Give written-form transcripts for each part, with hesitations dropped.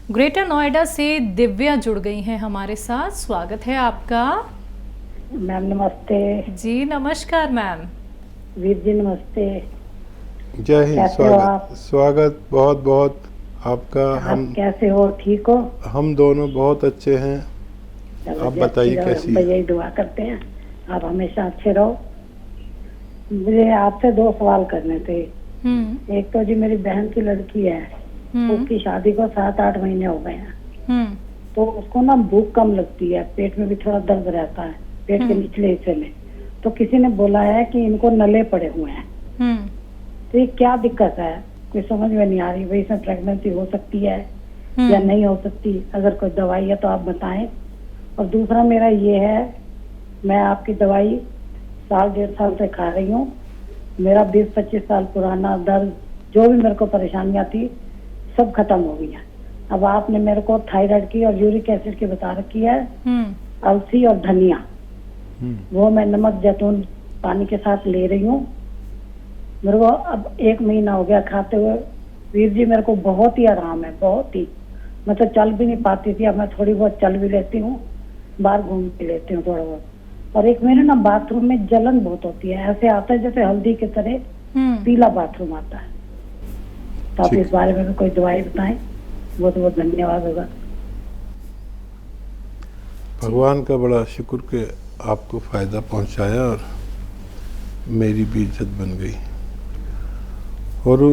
Greater Noida से दिव्या जुड़ गई हैं हमारे साथ। स्वागत है आपका। मैम नमस्ते। जी नमस्कार मैम। वीर जी नमस्ते। जय हिंद। कैसे हो आप? स्वागत बहुत बहुत आपका। आप कैसे हो? ठीक हो? हम दोनों बहुत अच्छे हैं। चलो आप जी, बताइए अच्छी रहो। कैसी हम तो है? यही दुआ करते हैं आप हमेशा अच्छे रहो। मुझे आपसे 2 सवाल करने थे। एक तो जी मेरी बहन की लड़की है, उसकी शादी को 7-8 महीने हो गए हैं। तो उसको ना भूख कम लगती है, पेट में भी थोड़ा दर्द रहता है, पेट के निचले हिस्से में। तो किसी ने बोला है कि इनको नले पड़े हुए हैं। तो ये क्या दिक्कत है? कोई समझ में नहीं आ रही। भाई इसमें प्रेगनेंसी हो सकती है या नहीं हो सकती? अगर कोई दवाई है तो आप बताएं। और दूसरा मेरा ये है, मैं आपकी दवाई 1.5 साल से खा रही हूँ। मेरा 20-25 साल पुराना दर्द, जो भी मेरे को परेशानियां थी, सब खत्म हो गई है। अब आपने मेरे को थायराइड की और यूरिक एसिड की बता रखी है, अलसी और धनिया, वो मैं नमक जैतून पानी के साथ ले रही हूँ। मेरे को अब 1 महीना हो गया खाते हुए। वीर जी मेरे को बहुत ही आराम है, बहुत ही। मैं तो चल भी नहीं पाती थी, अब मैं थोड़ी बहुत चल भी लेती हूँ, बाहर घूम भी लेती हूँ थोड़ा बहुत। और एक मेरे ना बाथरूम में जलन बहुत होती है, ऐसे आता है जैसे हल्दी की तरह पीला बाथरूम आता है। तो आप इस बारे में भी कोई दवाई बताएं, बहुत बहुत धन्यवाद होगा। भगवान का बड़ा शुक्र कि आपको फ़ायदा पहुंचाया और मेरी भी इज्जत बन गई। और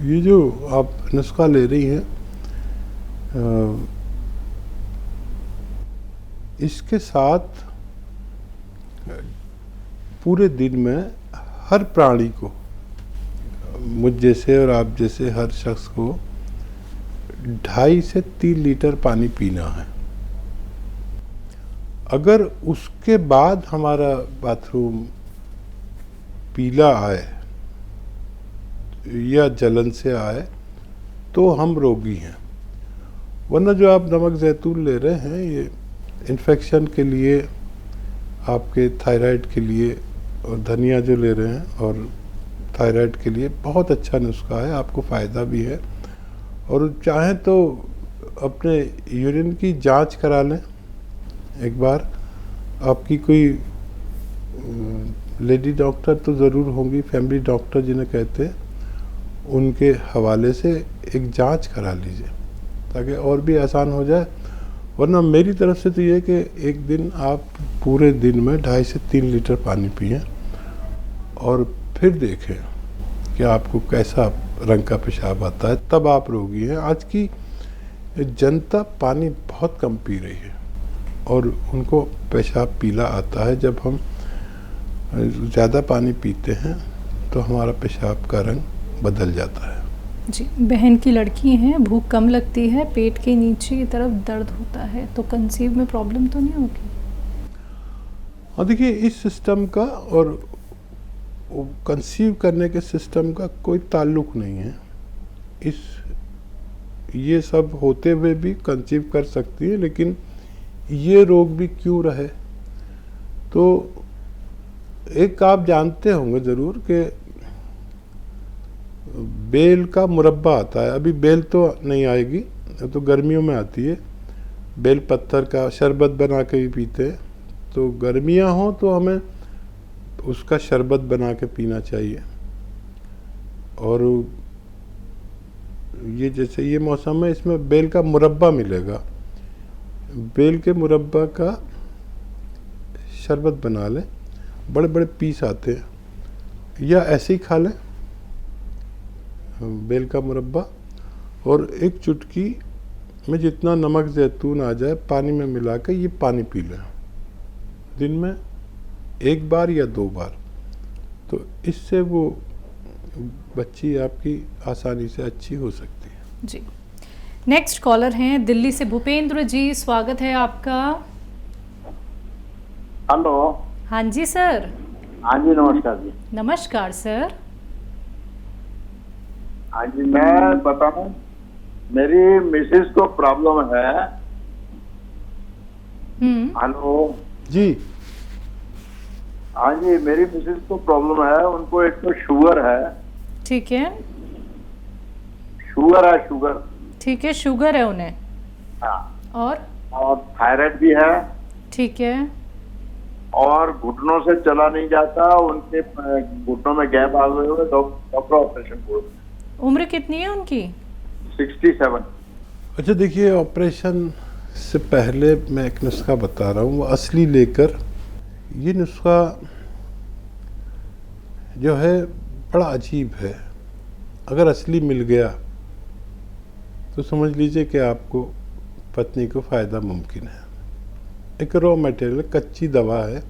ये जो आप नुस्खा ले रही हैं, इसके साथ पूरे दिन में हर प्राणी को, मुझ जैसे और आप जैसे हर शख्स को 2.5 से 3 लीटर पानी पीना है। अगर उसके बाद हमारा बाथरूम पीला आए या जलन से आए तो हम रोगी हैं। वरना जो आप नमक जैतून ले रहे हैं, ये इन्फेक्शन के लिए, आपके थायराइड के लिए, और धनिया जो ले रहे हैं और थायराइड के लिए बहुत अच्छा नुस्खा है, आपको फ़ायदा भी है। और चाहें तो अपने यूरिन की जांच करा लें एक बार। आपकी कोई लेडी डॉक्टर तो ज़रूर होंगी, फैमिली डॉक्टर जिन्हें कहते हैं, उनके हवाले से एक जांच करा लीजिए ताकि और भी आसान हो जाए। वरना मेरी तरफ से तो ये कि एक दिन आप पूरे दिन में 2.5 से 3 लीटर पानी पिएं और फिर देखें कि आपको कैसा रंग का पेशाब आता है, तब आप रोगी हैं। आज की जनता पानी बहुत कम पी रही है और उनको पेशाब पीला आता है। जब हम ज़्यादा पानी पीते हैं तो हमारा पेशाब का रंग बदल जाता है। जी, बहन की लड़की हैं, भूख कम लगती है, पेट के नीचे की तरफ दर्द होता है, तो कंसीव में प्रॉब्लम तो नहीं होगी? और देखिए, इस सिस्टम का और कंसीव करने के सिस्टम का कोई ताल्लुक नहीं है। ये सब होते हुए भी कंसीव कर सकती है, लेकिन ये रोग भी क्यों रहे? तो एक आप जानते होंगे ज़रूर कि बेल का मुरब्बा आता है। अभी बेल तो नहीं आएगी, तो गर्मियों में आती है। बेल पत्थर का शरबत बना के भी पीते हैं। तो गर्मियाँ हों तो हमें उसका शरबत बना के पीना चाहिए। और ये जैसे ये मौसम है, इसमें बेल का मुरब्बा मिलेगा। बेल के मुरब्बा का शरबत बना लें, बड़े बड़े पीस आते हैं, या ऐसे ही खा लें बेल का मुरब्बा। और एक चुटकी में जितना नमक जैतून आ जाए पानी में मिला के ये पानी पी लें दिन में 1 बार या 2 बार। तो इससे वो बच्ची आपकी आसानी से अच्छी हो सकती है। जी, नेक्स्ट कॉलर हैं दिल्ली से भूपेंद्र जी। स्वागत है आपका। हेलो। हाँ जी सर। हाँ जी नमस्कार जी। नमस्कार सर। हाँ जी, मैं बताऊं, मेरी मिसेज को प्रॉब्लम है। हेलो जी। हाँ जी, मेरी मिसेज को प्रॉब्लम है। उनको एक तो शुगर है। ठीक है। शुगर है, शुगर। ठीक है, शुगर है उन्हें। हाँ, और थायराइड भी है। ठीक है। और घुटनों से चला नहीं जाता, उनके घुटनों में गैप आ गए हुए, डॉक्टर ऑपरेशन बोल। उम्र कितनी है उनकी? 67। अच्छा देखिए, ऑपरेशन से पहले मैं एक नुस्खा बता रहा हूँ, वो असली लेकर। ये नुस्खा जो है बड़ा अजीब है। अगर असली मिल गया तो समझ लीजिए कि आपको पत्नी को फ़ायदा मुमकिन है। एक रॉ मटेरियल, कच्ची दवा है,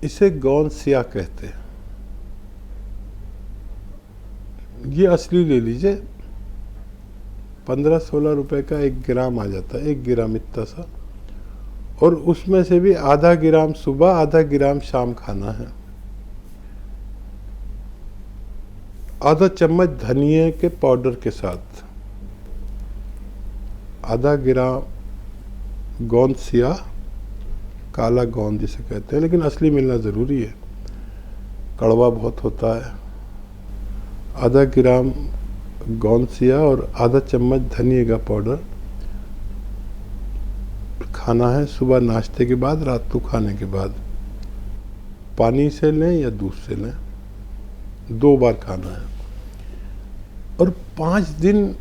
इसे गौन सिया कहते हैं। ये असली ले लीजिए, 15-16 रुपए का 1 ग्राम आ जाता है, 1 ग्राम इतना सा। और उसमें से भी आधा ग्राम सुबह, आधा ग्राम शाम खाना है। आधा चम्मच धनिया के पाउडर के साथ, आधा ग्राम गोंद सिया, काला गोंद जिसे कहते हैं, लेकिन असली मिलना ज़रूरी है, कड़वा बहुत होता है। आधा ग्राम गोंद सिया और आधा चम्मच धनिया का पाउडर खाना है सुबह नाश्ते के बाद, रात को खाने के बाद। पानी से लें या दूध से लें, 2 बार खाना है। और 5 दिन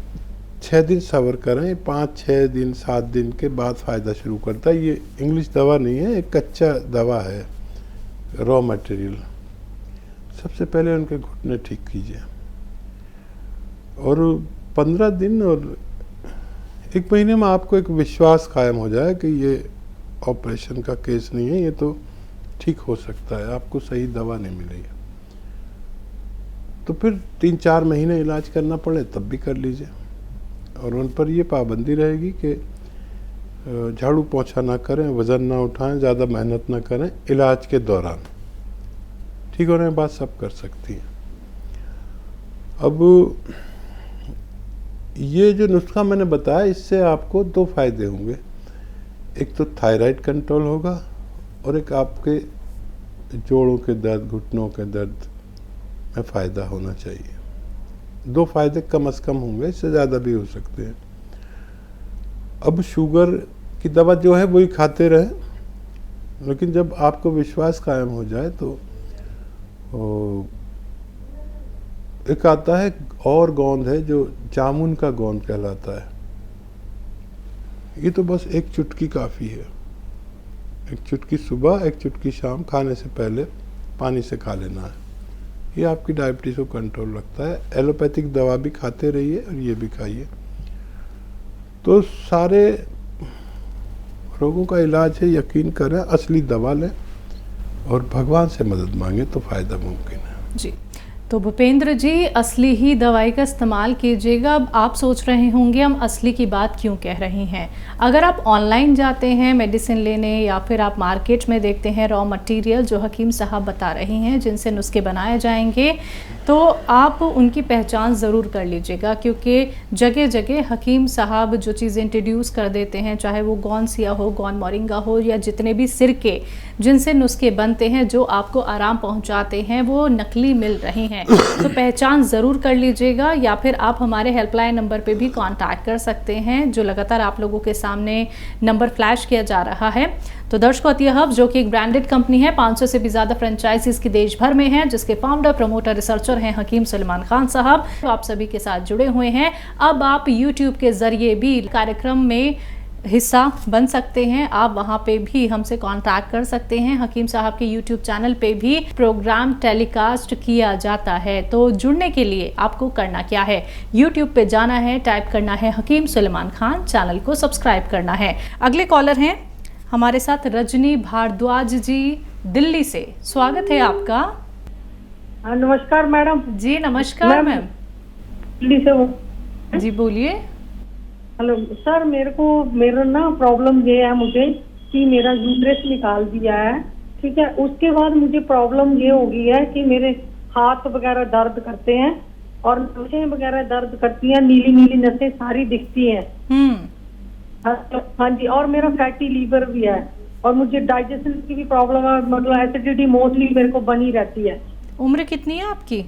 6 दिन सब्र करें। 5-6 दिन 7 दिन के बाद फ़ायदा शुरू करता है। ये इंग्लिश दवा नहीं है, एक कच्चा दवा है, रॉ मटेरियल। सबसे पहले उनके घुटने ठीक कीजिए और 15 दिन और 1 महीने में आपको एक विश्वास कायम हो जाए कि ये ऑपरेशन का केस नहीं है, ये तो ठीक हो सकता है, आपको सही दवा नहीं मिलेगी। तो फिर 3-4 महीने इलाज करना पड़े तब भी कर लीजिए। और उन पर ये पाबंदी रहेगी कि झाड़ू पोंछा ना करें, वज़न ना उठाएं, ज़्यादा मेहनत ना करें इलाज के दौरान। ठीक होने के बाद सब कर सकती हैं। अब ये जो नुस्खा मैंने बताया, इससे आपको 2 फायदे होंगे। एक तो थायराइड कंट्रोल होगा और एक आपके जोड़ों के दर्द, घुटनों के दर्द में फ़ायदा होना चाहिए। 2 फायदे कम से कम होंगे, इससे ज़्यादा भी हो सकते हैं। अब शुगर की दवा जो है वही खाते रहें, लेकिन जब आपको विश्वास कायम हो जाए तो एक आता है और गोंद है जो जामुन का गोंद कहलाता है। ये तो बस 1 चुटकी काफ़ी है। 1 चुटकी सुबह, 1 चुटकी शाम, खाने से पहले पानी से खा लेना है। ये आपकी डायबिटीज़ को कंट्रोल रखता है। एलोपैथिक दवा भी खाते रहिए और ये भी खाइए। तो सारे रोगों का इलाज है, यकीन करें, असली दवा लें और भगवान से मदद मांगे तो फ़ायदा मुमकिन है। जी, तो भूपेंद्र जी, असली ही दवाई का इस्तेमाल कीजिएगा। अब आप सोच रहे होंगे हम असली की बात क्यों कह रहे हैं। अगर आप ऑनलाइन जाते हैं मेडिसिन लेने या फिर आप मार्केट में देखते हैं रॉ मटेरियल जो हकीम साहब बता रहे हैं जिनसे नुस्खे बनाए जाएंगे, तो आप उनकी पहचान ज़रूर कर लीजिएगा, क्योंकि जगह जगह हकीम साहब जो चीज़ें इंट्रोड्यूस कर देते हैं, चाहे वो गोंसिया हो, गोन मोरिंगा हो, या जितने भी सिरके जिनसे नुस्खे बनते हैं जो आपको आराम पहुंचाते हैं, वो नकली मिल रहे हैं। तो पहचान ज़रूर कर लीजिएगा, या फिर आप हमारे हेल्पलाइन नंबर पे भी कांटेक्ट कर सकते हैं, जो लगातार आप लोगों के सामने नंबर फ्लैश किया जा रहा है। तो दर्शकों, अतिया हब जो कि एक ब्रांडेड कंपनी है, 500 से भी ज़्यादा फ्रेंचाइजीज की देश भर में है, जिसके फाउंडर, प्रमोटर, रिसर्चर हैं हकीम सुलेमान खान साहब। तो आप सभी के साथ जुड़े हुए हैं। अब आप यूट्यूब के ज़रिए भी कार्यक्रम में हिस्सा बन सकते हैं। आप वहां पे भी हमसे कांटेक्ट कर सकते हैं। हकीम साहब के यूट्यूब चैनल पे भी प्रोग्राम टेलीकास्ट किया जाता है। तो जुड़ने के लिए आपको करना क्या है, यूट्यूब पे जाना है, टाइप करना है हकीम सुलेमान खान, चैनल को सब्सक्राइब करना है। अगले कॉलर हैं हमारे साथ रजनी भारद्वाज जी दिल्ली से। स्वागत है आपका। नमस्कार मैडम। जी नमस्कार मैम। दिल्ली से जी बोलिए। हेलो सर, मेरा ना प्रॉब्लम ये है मुझे कि मेरा यूट्रस निकाल दिया है, ठीक है। उसके बाद मुझे प्रॉब्लम ये हो गई है कि मेरे हाथ वगैरह दर्द करते हैं और नसें वगैरह दर्द करती हैं, नीली नीली नसें सारी दिखती हैं। हाँ जी, और मेरा फैटी लीवर भी है और मुझे डाइजेशन की भी प्रॉब्लम है, मतलब एसिडिटी मोस्टली मेरे को बनी रहती है। उम्र कितनी है आपकी?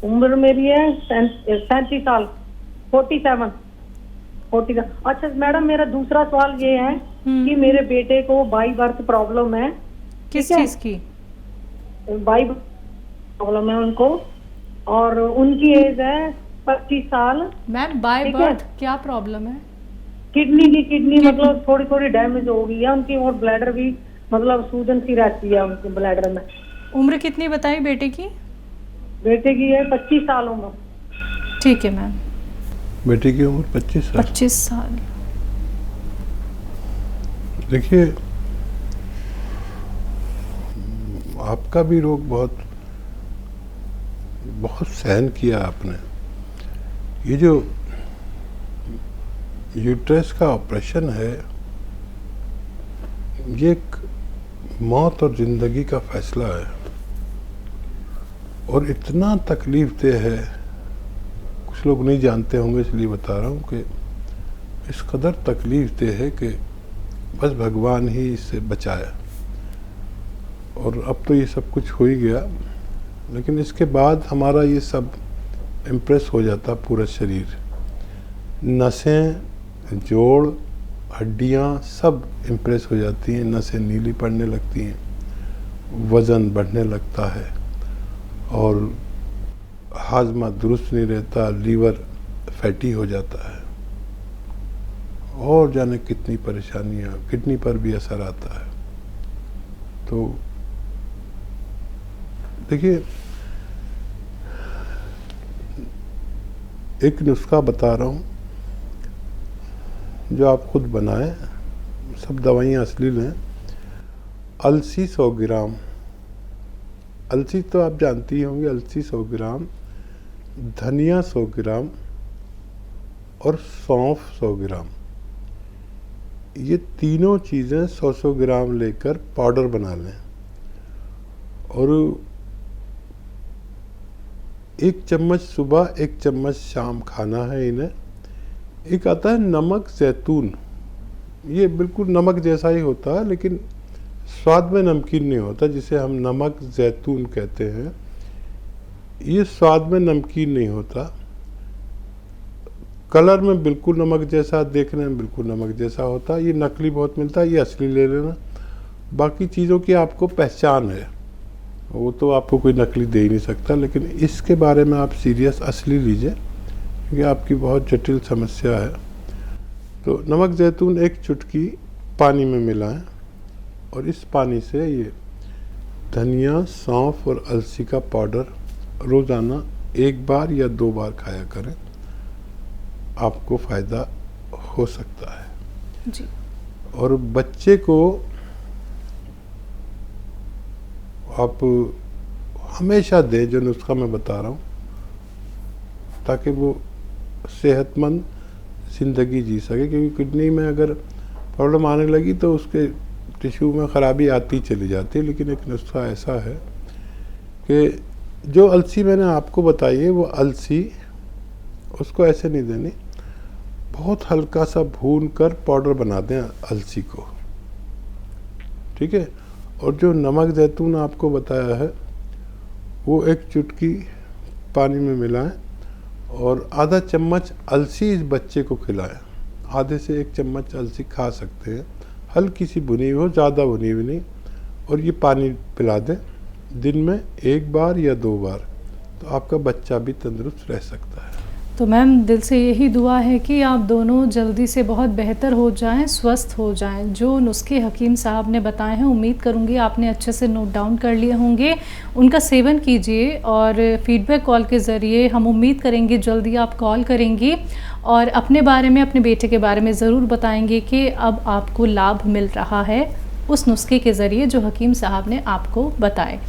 उम्र मेरी है 37 साल। 47। अच्छा मैडम, मेरा दूसरा सवाल ये है कि मेरे बेटे को बाई बर्थ प्रॉब्लम है। किस ठीक है? चीज की? बाई प्रॉब्लम है उनको, और उनकी एज है 25 साल। मैम बाय ठीक है। बर्थ क्या प्रॉब्लम है? किडनी मतलब थोड़ी थोड़ी डैमेज हो गई है उनकी, और ब्लैडर भी मतलब सूजन सी रहती है उनके ब्लैडर में। उम्र कितनी बताई बेटे की? बेटे की है 25 साल उम्र। ठीक है मैम। बेटे की उम्र 25 साल। 25 साल। देखिए, आपका भी रोग बहुत बहुत सहन किया आपने। ये जो यूट्रस का ऑपरेशन है, ये एक मौत और ज़िंदगी का फैसला है, और इतना तकलीफ दे है। कुछ लोग नहीं जानते होंगे इसलिए बता रहा हूँ कि इस कदर तकलीफ दे है कि बस भगवान ही इससे बचाया। और अब तो ये सब कुछ हो ही गया, लेकिन इसके बाद हमारा ये सब इम्प्रेस हो जाता पूरा शरीर, नसें, जोड़, हड्डियाँ सब इम्प्रेस हो जाती हैं, नसें नीली पड़ने लगती हैं, वज़न बढ़ने लगता है, और हाजमा दुरुस्त नहीं रहता, लीवर फैटी हो जाता है, और जाने कितनी परेशानियाँ, किडनी पर भी असर आता है। तो देखिए, एक नुस्खा बता रहा हूँ जो आप खुद बनाएं, सब दवाइयाँ असली लें। अलसी 100 ग्राम, अलसी तो आप जानती होंगी, अलसी 100 ग्राम, धनिया 100 ग्राम और सौंफ 100 ग्राम, ये तीनों चीज़ें 100-100 ग्राम लेकर पाउडर बना लें। और 1 चम्मच सुबह, 1 चम्मच शाम खाना है इन्हें। एक आता है नमक जैतून, ये बिल्कुल नमक जैसा ही होता है, लेकिन स्वाद में नमकीन नहीं होता, जिसे हम नमक जैतून कहते हैं। ये स्वाद में नमकीन नहीं होता, कलर में बिल्कुल नमक जैसा, देखने में बिल्कुल नमक जैसा होता है। ये नकली बहुत मिलता है, ये असली ले लेना। बाकी चीज़ों की आपको पहचान है, वो तो आपको कोई नकली दे ही नहीं सकता, लेकिन इसके बारे में आप सीरियस असली लीजिए, क्योंकि आपकी बहुत जटिल समस्या है। तो नमक जैतून 1 चुटकी पानी में मिलाएं, और इस पानी से ये धनिया, सौंफ और अलसी का पाउडर रोज़ाना 1 बार या 2 बार खाया करें, आपको फ़ायदा हो सकता है जी। और बच्चे को आप हमेशा दें जो नुस्खा मैं बता रहा हूँ, ताकि वो सेहतमंद ज़िंदगी जी सके। क्योंकि किडनी में अगर प्रॉब्लम आने लगी तो उसके टिश्यू में ख़राबी आती चली जाती है। लेकिन एक नुस्खा ऐसा है कि जो अलसी मैंने आपको बताई है, वो अलसी उसको ऐसे नहीं देनी, बहुत हल्का सा भून कर पाउडर बना दें अलसी को, ठीक है। और जो नमक जैतून आपको बताया है, वो 1 चुटकी पानी में मिलाएं और आधा चम्मच अलसी इस बच्चे को खिलाएं। आधे से 1 चम्मच अलसी खा सकते हैं, हल्की सी भुनी हुई हो, ज़्यादा भुनी हुई नहीं। और ये पानी पिला दें दिन में 1 बार या 2 बार, तो आपका बच्चा भी तंदुरुस्त रह सकता है। तो मैम दिल से यही दुआ है कि आप दोनों जल्दी से बहुत बेहतर हो जाएं, स्वस्थ हो जाएं। जो नुस्खे हकीम साहब ने बताए हैं, उम्मीद करूंगी आपने अच्छे से नोट डाउन कर लिए होंगे। उनका सेवन कीजिए और फीडबैक कॉल के ज़रिए हम उम्मीद करेंगे जल्दी आप कॉल करेंगी और अपने बारे में, अपने बेटे के बारे में ज़रूर बताएंगे कि अब आपको लाभ मिल रहा है उस नुस्खे के ज़रिए जो हकीम साहब ने आपको बताए।